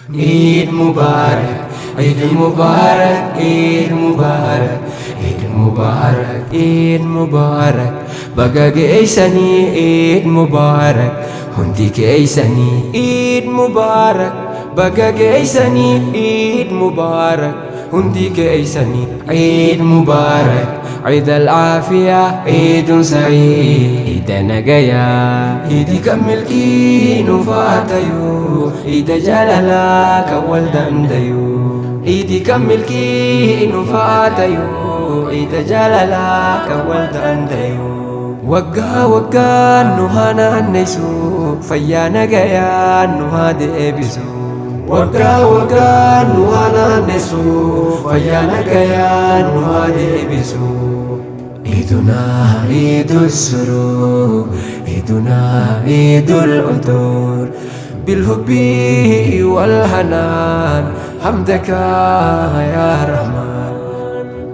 Eid Mubarak, Eid Mubarak, Eid Mubarak, Eid Mubarak, Eid Mubarak. Baga geessanii Eid Mubarak, hundi keessanii Eid Mubarak. Baga geessanii Eid Mubarak, hundi keessanii Eid Mubarak. عيد العافية عيد سعيد عيد نجايا عيد كمل كينو فاتيو عيد جلالا كولد انديو عيد كمل كينو فاتيو عيد جلالا كولد انديو وقا وقا نهانا النسو فيا نجايا نهاد ابسو وقا وقا نهانا النسو فيا نجايا نهاد ابسو عيدنا عيد السرور عيدنا عيد العطور بالحب والحنان حمدك يا رحمن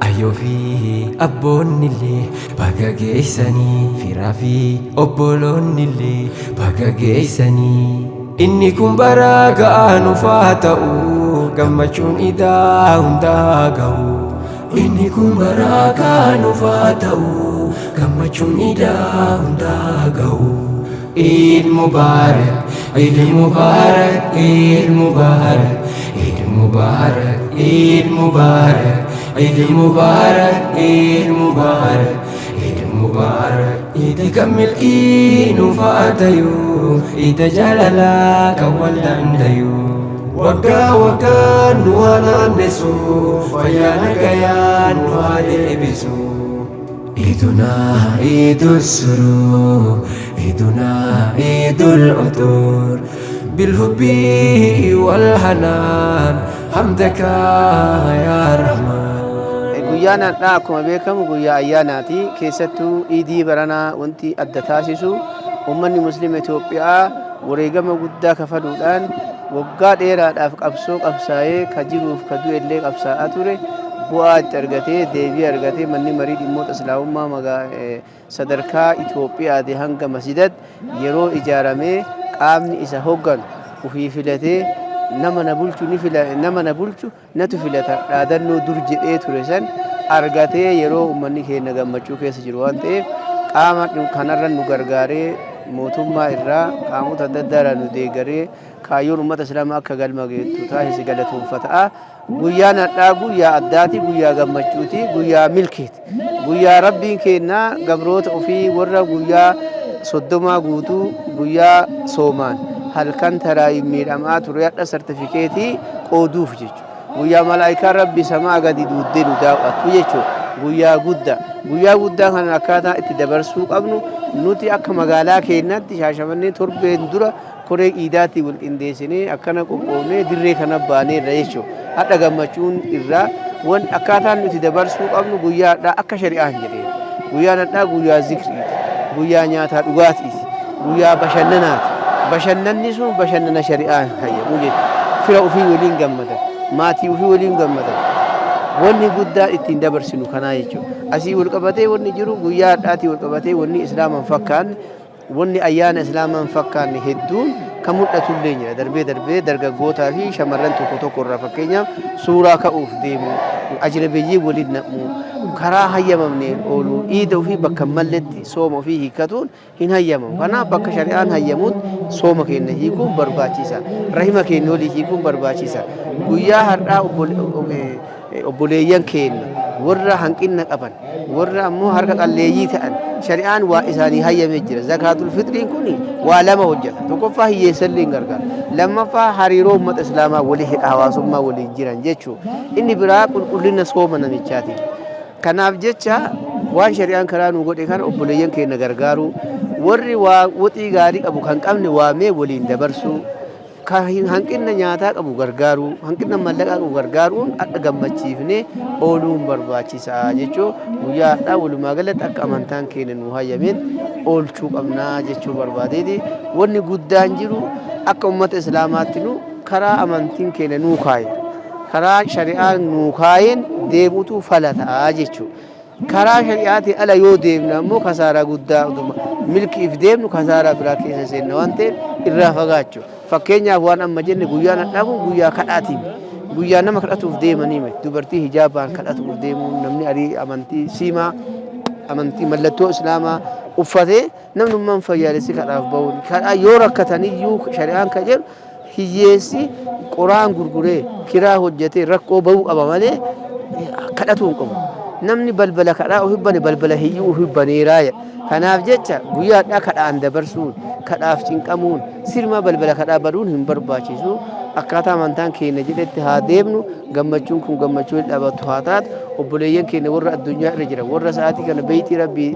أيو فيه أبون اللي بقى جيساني في رافي أبولون اللي بقى جيساني إني كن براغا نفاتأو قمتشون إذا هنداغو إني كن براغا نفاتأو قمتشون إذا هنداغو عيد مبارك عيد مبارك عيد مبارك عيد مبارك عيد مبارك عيد مبارك عيد مبارك عيد مبارك عيد كمل كينو فاتيو عيد جلالا كولد انديو وقا وقا نوانا نسو فيا نقيا نوالي بسو عيدنا عيد السرور عيدنا عيد العطور بالحب والحنان حمدك يا رحمن guyyaan har'aa akkuma beekamu guyyaa ayyaanaati. Keessattuu iidii baranaa wanti adda taasisu uummanni musliima Itoophiyaa wareegama guddaa kafaluudhaan waggaa dheeraadhaaf qabsoo qabsaa'ee ka jiruuf ka du'ellee qabsaa'aa ture bu'aa itti argatee deebii argatee manni marii dhimmoota islaamummaa sadarkaa Itoophiyaati hanga masjidatti yeroo ijaaramee qaamni isa hogganu ofii filatee nama na bulchu natu filata dhaadannoo dur jedhee ture san argatee yeroo uummanni keenya gammachuu keessa jiru waan ta'eef qaama kanarra nu gargaaree mootummaa irraa qaamota adda addaa nu deeggaree kaayyoon uummata islaamaa akka galma geettu taasise galatoonfata'a. Guyyaan har'aa guyyaa addaati, guyyaa gammachuuti, guyyaa milkiiti. Guyyaa rabbiin keenya gabroota ofii warra guyyaa soddomaa guutuu guyyaa soomaan halkan taraayii miidhamaa ture hadha sartifikeetii qooduuf jechuudha. Guyyaa malaayikaan rabbi samaa gadi duuddee nu daawwattu jechuudha. Guyyaa guddaa kana akkaataa itti dabarsuu qabnu nuti akka magaalaa keenyatti Shaashamannee torbeen dura koree iidaatti wal qindeessinee akkana qophoofnee dirree kana baaneerra jechuudha. Hadha gammachuun irraa akkaataan nuti dabarsuu qabnu guyyaa hadhaa akka shari'aan jedhee guyyaan hadhaa guyyaa zikriiti, guyyaa nyaataa dhugaatiiti, guyyaa bashannanaati. Bashannanni sun bashannana shari'aan hayyamu jechuudha. Fira ofii waliin gammadan, maatii ofii waliin gammadan. Wanni guddaa ittiin dabarsinu kanaa jechuudha. Asii wal qabatee wanni jiru guyyaa hadhaatii wal qabatee wanni islaamaan fakkaanne wanni ayyaana islaamaan fakkaanne hedduun kan mul'atullee jira. Darbee dargaggootaa fi shamarran tokko irraa fakkeenyaaf suuraa ka'uuf deemu, ajnabiyyii waliin naqmu, karaa hayyamamneen oolu, iida ofii bakka malletti sooma ofii hiikkatuun hin hayyamamu. Kanaaf bakka shari'aan hayyamutti sooma keenya hiikuun barbaachisa. Rahima keenya olii hiikuun barbaachisa. Guyyaa har'aa obboleeyyan keenya warra hanqina qaban warra ammoo harka qalleeyyii ta'an shari'aan waa isaanii hayyamee jira. Zakaatul fitriin kun waa lama hojjeta. Tokkoffaa hiyyeessallee hin gargaara. Lammaffaa hariiroo uummata islaamaa walii hawaasummaa waliin jiran jechuudha. Inni biraa qulqullina sooma namichaati. Kanaaf jecha waan shari'aan karaa nu godhe kana obboleeyyan keenya gargaaru warri waa woxii gaarii qabu kan qabne waamee waliin dabarsu hanqina nyaataa qabu gargaaru hanqina mallaqaa qabu gargaaruun akka gammachiifnee ooluun barbaachisaa jechuu guyyaa har'aa walumaa galatti akka amantaan keenya nu hayyameen oolchuu qabnaa jechuu barbaadeeti. Wanni guddaan jiru akka uummata islaamaatti nu karaa amantiin keenya nuu kaaye karaa shari'aan nuu kaayeen deemuutu fala ta'a jechuudha. karaa shari'aatii ala yoo deemne ammoo kasaaraa guddaa milkiif deemnu kasaaraa biraa keessa seenna waan ta'eef irraa fagaachuu. Fakkeenyaaf waan amma jenne guyyaan hadhaa kun guyyaa kadhaatiin guyyaa nama kadhatuuf deemanii dubartii hijaabaan kadhatuuf deemuun namni arii amantii siimaa amantii mallattoo islaamaa uffatee namnummaan fayyaalessi kadhaaf bahuun kadhaa yoo rakkataniyyuu shari'aan ka jedhu hiyyeessi qoraan gurguree kiraa hojjetee rakkoo bahuu qaba malee kadhatuu hin qabu. Namni balbala kadhaa uhibbane balbala hiyyuu uhibbaneeraa jedha. Kanaaf jecha guyyaadhaa kadhaan dabarsuun kadhaaf cinqamuun sirma balbala kadhaa baduun hin barbaachisu. Akkaataa amantaan keenya jedhetti haa deemnu gammachuun kun gammachuu dhabatu haa taatu obboleeyyan keenya warra addunyaa irra jiran warra sa'aatii kana beeytii rabbii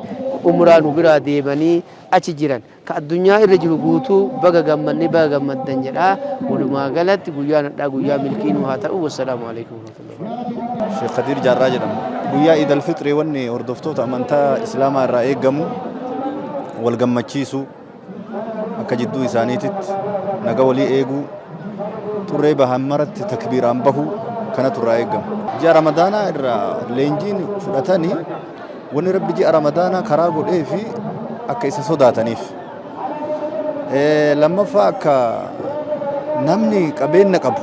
umraa nu biraa deemanii achi jiran ka addunyaa irra jiru guutuu baga gammannee baga gammaddan jedhaa walumaa galatti guyyaan hadhaa guyyaa milkii nu haa ta'u. Wassalaamu alaikum warahmatullahi. Sheekh Khadiir Jaarraa jedhama. Guyyaa Iid al-Fixrii wanni hordoftoota amantaa Islaamaa irraa eeggamu wal gammachiisu akka jidduu isaaniititti naga walii eeguu turree bahan maratti takbiiraan bahu kanatu irraa eeggamu. Ji'a Ramadaanaa irraa leenjiin fudhatanii wanni rabbi ji'a Ramadaanaa karaa godhee fi akka isa sodaataniif. Lammaffaa akka namni qabeenya qabu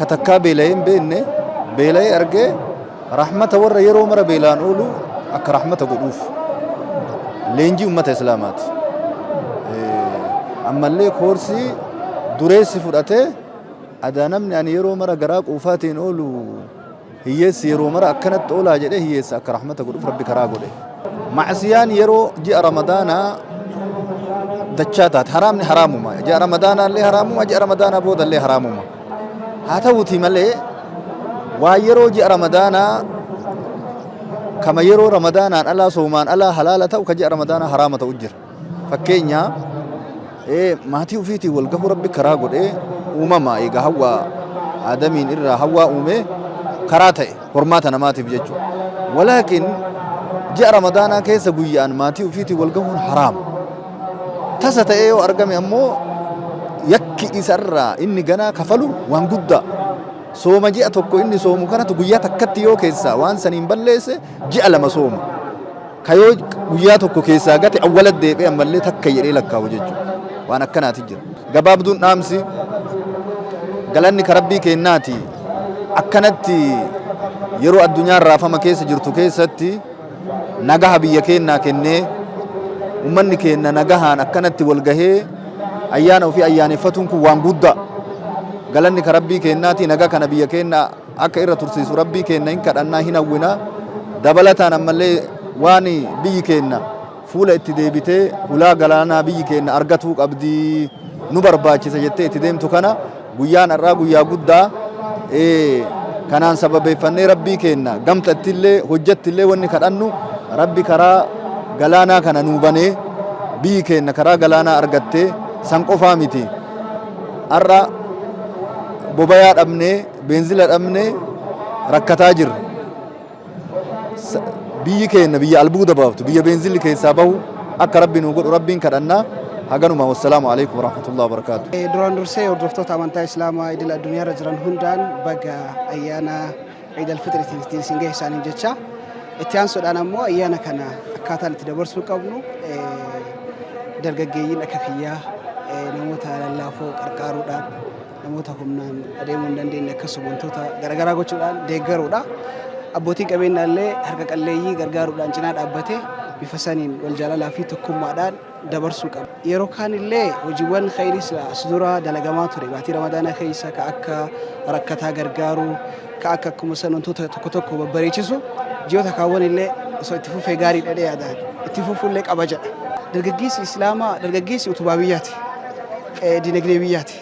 ka takkaa beela'ee hin beekne beela'ee argee rahmata warra yeroo mara beelaan oolu akka rahmata godhuuf leenjii ummata islaamaati. Ammallee koorsii dureessi fudhatee adaa namni ani yeroo mara garaa quufaatiin oolu hiyyeessi yeroo mara akkanatti oolaa jedhee hiyyeessa akka rahmata godhuuf rabbi karaa godhe. Macsiyaan yeroo ji'a Ramadaanaa dachaa taate haraamni haraamuma. Ji'a Ramadaanaa illee haraamuma, ji'a Ramadaanaa booda illee haraamuma. Haa ta'uutii malee waa yeroo ji'a Ramadaanaa kama yeroo Ramadaanaan alaa soomaan alaa halaala ta'u ka ji'a Ramadaanaa haraama ta'u jira. Fakkeenya maatii ufiitiin wal gahuu rabbi karaa godhee uumama egaa hawwaa Aadamiin irraa hawwaa uume karaa ta'e hormaata namaatiif jechuudha. Walaakin ji'a Ramadaanaa keessa guyyaan maatii ufiitiin wal gahuun haraama. Tasa ta'ee yoo argame ammoo yakki isarraa inni ganaa kafalu waan guddaa. Sooma ji'a tokko inni soomu kanatu guyyaa takkatti yoo keessaa waan saniin balleesse ji'a lama sooma. Ka yoo guyyaa tokko keessaa gate awwalat deebi'ee ammallee takka jedhee lakkaa'u jechuudha. Waan akkanaati jira. Gabaabduun dhaamsi galanni ka rabbii kennaati. Akkanatti yeroo addunyaan raafama keessa jirtu keessatti nagaha biyya kennaa kennee ummanni keenya nagahaan akkanatti wal gahee ayyaana ofii ayyaaneffatuun kun waan guddaa. Galanni ka rabbii kennaati naga kana biyya keenya akka irra tursiisu rabbii keenya hin kadhannaa hin hawwinaa. Dabalataan ammallee waan biyyi keenya fuula itti deebitee ulaa galaanaa biyyi keenya argatuu qabdi nu barbaachisa jettee itti deemtu kana guyyaan har'aa guyyaa guddaa kanaan sababeeffannee rabbii keenya gamtattillee hojjattillee wanni kadhannu rabbi karaa galaanaa kana nuu banee biyyi keenya karaa galaanaa argattee san qofaa miti. Har'a bobayaa dhabnee beenzila dhabnee rakkataa jirra. Biyyi keenya biyya albuuda baaftu biyya beenzilli keessaa bahu akka rabbi nuu godhu rabbiin kadhannaa. Haganuma wassalaamu alaikum warahmatullahi wabarakatuh. Duraan dursee hordoftoota amantaa Islaamaa idil addunyaa irra jiran hundaan baga ayyaana Iid al-Fitriitiin isin gahee isaanii jecha itti aansuudhaan ammoo ayyaana kana akkaataan itti dabarsuu qabnu dargaggeeyyiin akka kiyyaa namoota lallaafoo qarqaaruudhaan namoota humnaan adeemuu hin dandeenye akkasuma wantoota garaagaraa gochuudhaan deeggaruudha. Abbootiin qabeenyaallee harka qalleeyyii gargaaruudhaan cinaa dhaabbatee bifa saniin wal jaalalaa fi tokkummaadhaan dabarsuu qaba. Yeroo kaan illee hojiiwwan khayrii as dura dalagamaa ture baatii Ramadaanaa keessa ka akka rakkataa gargaaruu ka akka akkuma san wantoota tokko tokko babbareechisu ji'oota kaawwan illee osoo itti fufee gaarii dhadhee yaadaan itti fufuullee qaba jedha. Dargaggeessi Islaamaa dargaggeessi utubaa biyyaati. Dinagdee biyyaati.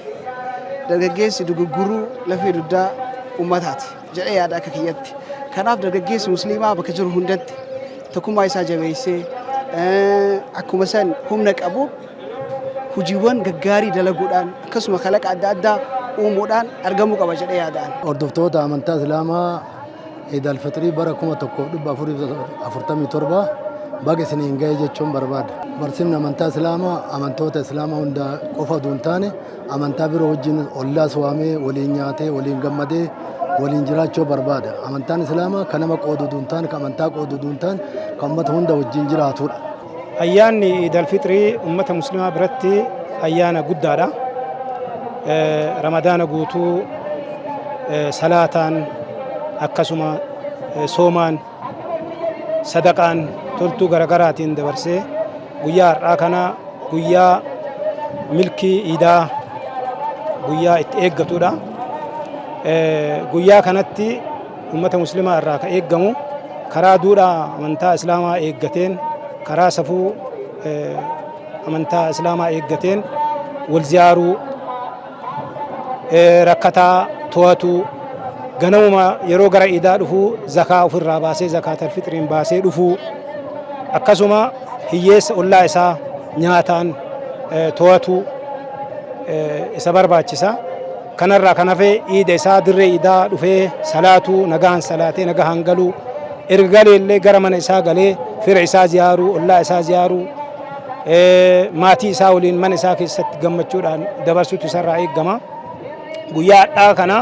Dargaggeessi dugugguruu lafee duddaa ummataati jedhee yaada akka kiyyatti. Kanaaf dargaggeessi Musliimaa bakka jiru hundatti tokkummaa isaa jabeessee akkuma san humna qabu hojiiwwan gaggaarii dalaguudhaan akkasuma kalaqa adda addaa uumuudhaan argamuu qaba jedhee yaadaan. Hordoftoota amantaa Islaamaa Iid al-Fixrii bara 1447 baga isiniin ga'e jechuun barbaada. Barsiifni amantaa Islaamaa amantoota Islaamaa hunda qofa osoo hin taane amantaa biroo wajjin ollaas waamee waliin nyaatee waliin gammadee waliin jiraachuu barbaada. Amantaan Islaamaa kan nama qoodu osoo hin taane kan amantaa qoodu osoo hin taane kan uummata hunda wajjin jiraatudha. Ayyaanni Iidal Fixrii uummata musliimaa biratti ayyaana guddaadha. Ramadaana guutuu salaataan akkasuma soomaan sadaqaan toltuu garagaraatiin dabarsee guyyaa har'aa kana guyyaa milkii iidaa guyyaa itti eeggatudha. Guyyaa kanatti uummata musliimaa irraa kan eeggamu karaa duudhaa amantaa Islaamaa eeggateen karaa safuu amantaa Islaamaa eeggateen wal ziyaaruu rakkataa to'atuu ganamuma yeroo gara iidaa dhufuu zakaa ofirraa baasee zakaatal fixriin baasee dhufuu akkasuma hiyyeessa ollaa isaa nyaataan to'atuu isa barbaachisa. Kanarraa kan hafee iida isaa dirree iidaa dhufee salaatuu nagaan salaatee nagaan galuu ergaleellee gara mana isaa galee fira isaa ziyaaruu ollaa isaa ziyaaruu maatii isaa waliin mana isaa keessatti gammachuudhaan dabarsuutu isarraa eeggama. Guyyaa har'aa kana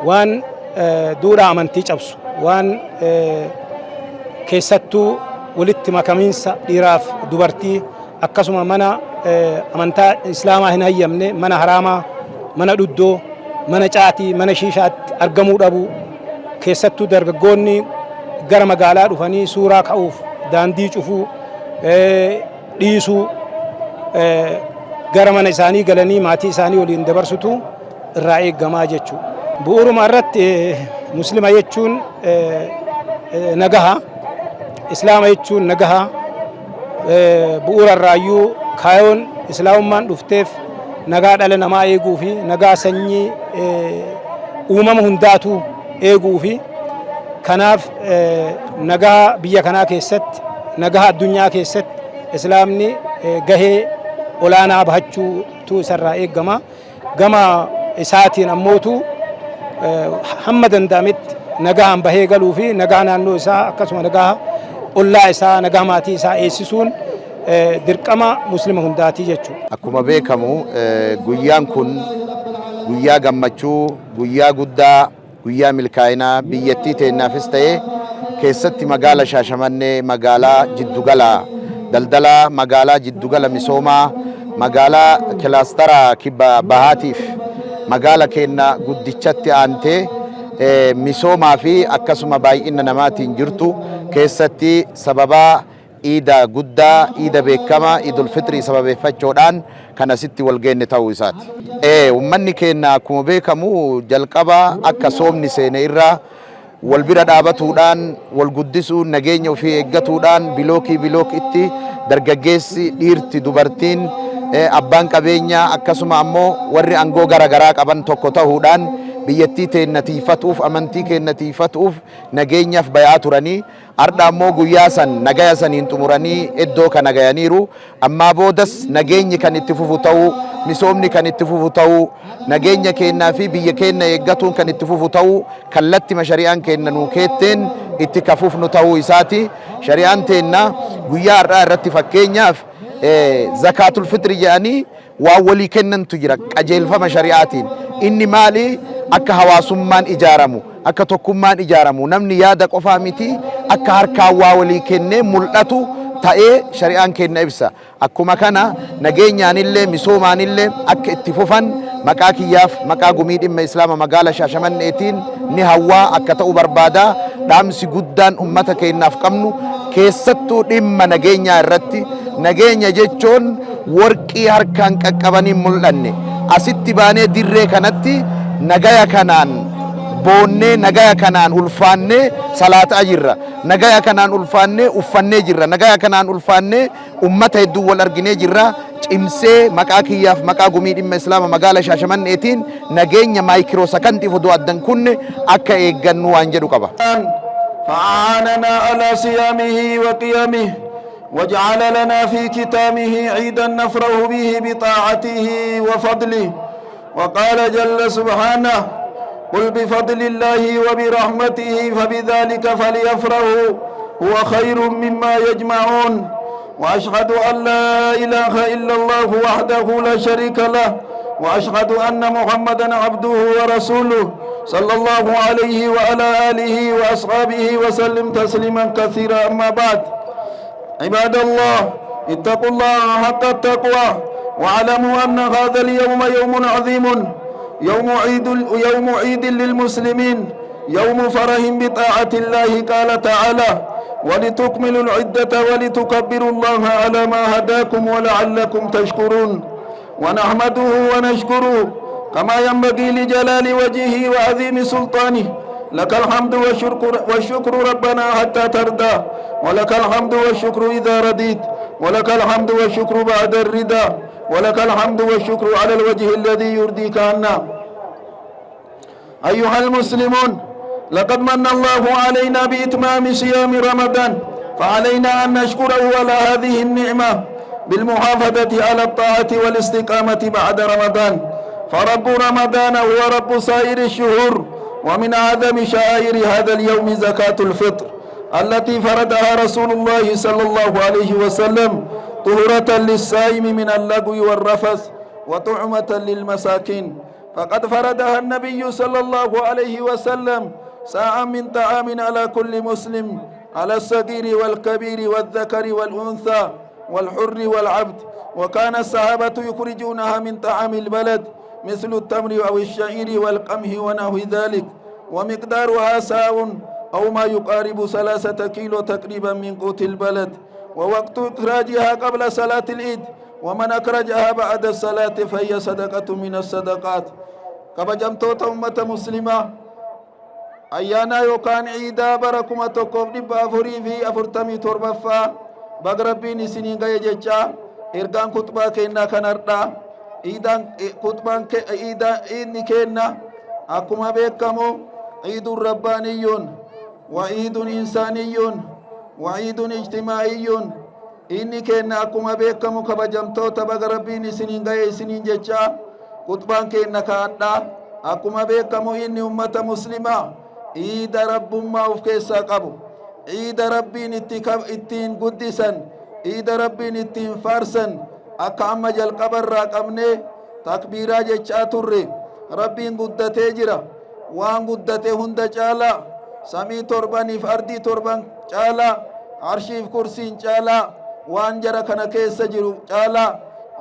waan duudhaa amantii cabsu waan keessattuu walitti makamiinsa dhiiraaf dubartii akkasuma mana amantaa Islaamaa hin hayyamne mana haraamaa mana dhuddoo mana caatii mana shiishaatti argamuu dhabu keessattuu dargaggoonni gara magaalaa dhufanii suuraa ka'uuf daandii cufuu dhiisuu gara mana isaanii galanii maatii isaanii waliin dabarsutu irraa eeggamaa jechuudha. Bu'uuruma irratti muslima jechuun nagaha islaama jechuun nagaha bu'uura irraayyuu kaayoon islaamummaan dhufteef nagaa dhala namaa eeguu fi nagaa sanyii uumama hundaatu eeguu fi kanaaf nagaa biyya kanaa keessatti nagaa addunyaa keessatti islaamni gahee olaanaa bahachuutu isarraa eeggama. Gama isaatiin ammootu hamma danda'ametti nagaan bahee galuu fi nagaa naannoo isaa akkasuma nagaa ollaa isaa nagaa maatii isaa eegsisuun dirqama muslima hundaati jechuudha. Akkuma beekamu guyyaan kun guyyaa gammachuu, guyyaa guddaa, guyyaa milkaa'inaa biyyattii teennaafis ta'ee keessatti magaala Shaashamannee magaalaa jiddugala daldalaa magaalaa jiddugala misoomaa magaalaa kilaastara kibba bahaatiif magaala keenya guddichatti aantee misoomaa fi akkasuma baay'ina namaatiin jirtu keessatti sababaa iida guddaa iida beekamaa Iidul Fixrii sababeeffachuudhaan kan asitti wal geenne ta'uu isaati. Uummanni keenya akkuma beekamu jalqaba akka soomni seene irraa wal bira dhaabatuudhaan wal guddisuun nageenya ofii eeggatuudhaan bilookiitti dargaggeessi dhiirti dubartiin abbaan qabeenyaa akkasuma ammoo warri aangoo garaagaraa qaban tokko ta'uudhaan biyyattii teenna tiifatuuf amantii keenya tiifatuuf nageenyaaf bayaa turanii har'a ammoo guyyaa san nagaya saniin xumuranii iddoo kana gayaniiru ammaa boodas nageenyi kan itti fufu ta'uu misoomni kan itti fufu ta'uu nageenya keenyaa fi biyya keenya eeggatuun kan itti fufu ta'uu kallattima shari'aan keenya nuu keetteen itti kafufnu ta'uu isaati. Shari'aan teenna guyyaa har'aa irratti fakkeenyaaf zakaatul fitri jedhanii waan walii kennantu jira qajeelfama shari'aatiin. Inni maali? Akka hawaasummaan ijaaramu, akka tokkummaan ijaaramu, namni yaada qofaa miti akka harkaan waa walii kennee mul'atu ta'ee shari'aan keenya ibsa. Akkuma kana nageenyaanillee misoomaanillee akka itti fufan maqaa kiyyaaf maqaa gumii dhimma islaama magaala Shaashamanneetiin ni hawwaa akka ta'u barbaada. Dhaamsi guddaan ummata keenyaaf qabnu keessattuu dhimma nageenyaa irratti nageenya jechuun warqii harkaan qaqqabanii mul'anne asitti baanee dirree kanatti nagaya kanaan boonnee nagaya kanaan ulfaannee salaataa jirra. Nagaya kanaan ulfaannee uffannee jirra. Nagaya kanaan ulfaannee ummata hedduu wal arginee jirra. Cimsee maqaa kiyyaaf maqaa gumii dhimma islaama magaala Shaashamanneetiin nageenya maayikiroo sakantiif odoo addan kunne akka eeggannu waan jedhu qaba. فعاننا على صيامه وقيامه واجعل لنا في كتامه عيدا نفرح به بطاعته وفضله. وقال جل سبحانه قل بفضل الله وبرحمته فبذلك فليفرحوا هو خير مما يجمعون وأشهد أن لا إله إلا الله وحده لا شريك له وأشهد أن محمدا عبده ورسوله صلى الله عليه وعلى آله وأصحابه وسلم تسليما كثيرا. أما بعد، عباد الله، اتقوا الله حق التقوى واعلموا أن هذا اليوم يوم عظيم، يوم عيد للمسلمين، يوم فرح بطاعة الله. قال تعالى: ولتكملوا العدة ولتكبروا الله على ما هداكم ولعلكم تشكرون. ونحمده ونشكره كما ينبغي لجلال وجهه وعظيم سلطانه. لك الحمد والشكر ربنا حتى ترضى، ولك الحمد والشكر إذا رضيت، ولك الحمد والشكر بعد الرضا، ولك الحمد والشكر على الوجه الذي يرضيك عنا. أيها المسلمون، لقد من الله علينا بإتمام صيام رمضان، فعلينا أن نشكره على هذه النعمة بالمحافظة على الطاعة والاستقامة بعد رمضان. فرب رمضان هو رب سائر الشهور، ومن أعظم شعائر هذا اليوم زكاة الفطر التي فرضها رسول الله صلى الله عليه وسلم طهرة للصائم من اللغو والرفث وطعمة للمساكين. فقد فرضها النبي صلى الله عليه وسلم ساعة من طعام على كل مسلم، على الصغير والكبير والذكر والأنثى والحر والعبد. وكان الصحابة يخرجونها من طعام البلد مثل التمر أو الشعير والقمح ونحو ذلك، ومقدارها ساء أو ما يقارب 3 كيلو تقريبا من قوت البلد. ووقت إخراجها قبل صلاة العيد، ومن أخرجها بعد الصلاة فهي صدقة من الصدقات. كبجمتوت أمة مسلمة، أيانا يوكان عيدا بركما توقف دبا أفوري في أفرتمي تربفا بغربين سنين غاية جيجا إرغان خطبا كينا كنردا عيدان خطبان عيدني كينا أكما بيكمو عيد ربانيون وعيد إنساني وعيد اجتماعي. إني كينا أكما بيكمو كبجمتوتا بغربين سنين غاية سنين جيجا خطبان كينا كادا أكما بيكمو إني أمة مسلمة عيد رب ما وفكيسا قبو، عيد ربين اتين قدسا، عيد ربين اتين فارسا. أكا أما جل قبر راقمني تكبيرا جيشا تري ربين قدته جرا وان قدته هند جالا سمي ترباني فاردي تربان جالا عرشيف كرسين جالا وان جرا كان كيس جرو جالا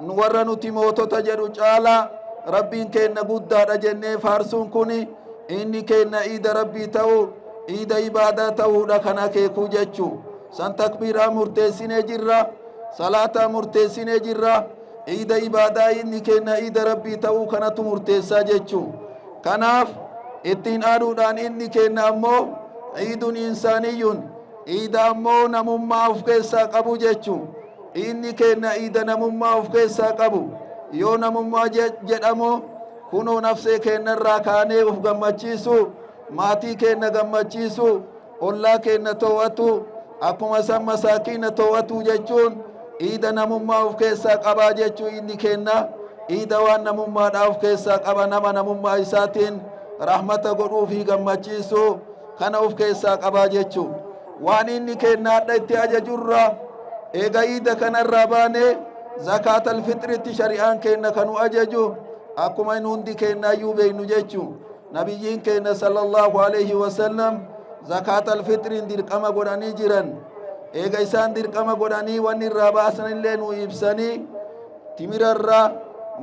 نورنو تيموتو تجرو جالا ربين كينا قدة جنة فارسون كوني inni kenna iida rabbii ta'uu iida ibaadaa ta'uudha kana keekuu jechuu. San takbiiraa murteessinee jirra, salaataa murteessinee jirra. Iida ibaadaa inni kenna iida rabbii ta'uu kanatu murteessaa jechuu. Kanaaf ittiin aaduudhaan inni kenna ammoo iidun insaaniyyuun, iida ammoo namummaa of keessaa qabu jechuu. Inni kenna iida namummaa of keessaa qabu. Yoo namummaa jedhamoo kunoo nafsee keenyarraa kaanee uf gammachiisu, maatii keenya gammachiisu, ollaa keenya to'atu, akkuma san masaakiina to'atu jechuun iida namummaa of keessaa qabaa jechuu. Inni kenna iida waan namummaadhaa of keessaa qaba, nama namummaa isaatiin rahmata godhuu fi gammachiisu kana of keessaa qabaa jechuu. Waan inni kennaadha itti ajajurra eega iida kanarraa baanee zakaatal fitritti shari'aan keenya kanu ajaju akkuma inni hundi kennaayyuu beeknu jechuu. Nabiyyiin keenya sallallahu alaihi wasallam zakaatal fitriin dirqama godhanii jiran. Eega isaan dirqama godhanii wanni irraa baasanillee nu ibsanii timirarraa,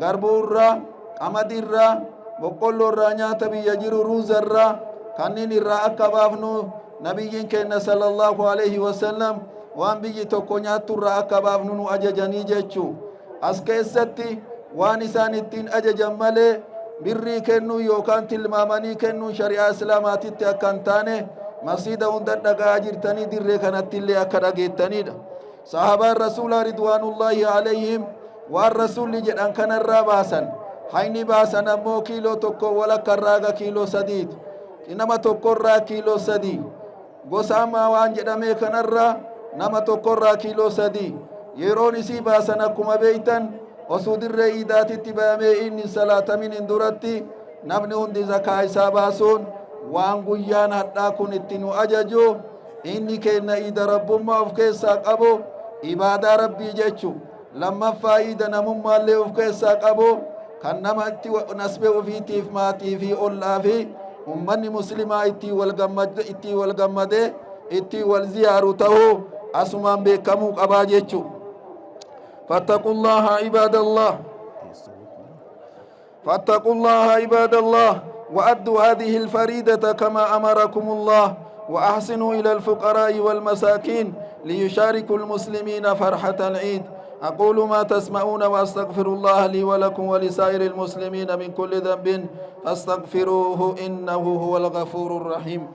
garbuurraa, qamadiirraa, boqqolloorraa nyaata biyya jiru ruuzarraa kanneen irraa akka baafnu nabiyyiin keenya sallallahu alaihi wasallam waan biyyi tokko nyaatturraa akka baafnu nu ajajanii jechuu. As keessatti waan isaan ittiin ajajan malee birrii kennuu yookaan tilmaamanii kennuu shari'aa islaamaatitti akka hin taane masjiida hunda dhaga'aa jirtanii dirree kanatti illee akka dhageettanidha. Sahabaan rasuulaa ridwaanullaahi alayhim waan rasuulli jedhan kanarraa baasan, hayni baasan ammoo kiiloo tokko walakkarraaga kiiloo sadiiti. Nama tokkorraa kiiloo sadii. Gosa ammaa waan jedhamee kanarraa nama tokkorraa kiiloo sadii. Yeroon isii baasan akkuma beeytan osoo dirree iidaatitti bayamee inni salaatamin duratti namni hundi zakaa isaa baasuun waan guyyaan hadhaa kun itti nu ajaju إني كنا إذا رب ما أفكيسا قبو إبادة ربي جيتشو لما فايدة نمم اللي أفكيسا قبو كان نما نسبه في تيف ماتي في أولا في أمني مسلمة إتي والغمد إتي والزيار تهو أسمان بكمو قبا جيتشو فاتقوا الله عباد الله فاتقوا الله عباد الله وأدوا هذه الفريدة كما أمركم الله وأحسنوا إلى الفقراء والمساكين ليشاركوا المسلمين فرحة العيد أقول ما تسمعون وأستغفر الله لي ولكم ولسائر المسلمين من كل ذنب فاستغفروه إنه هو الغفور الرحيم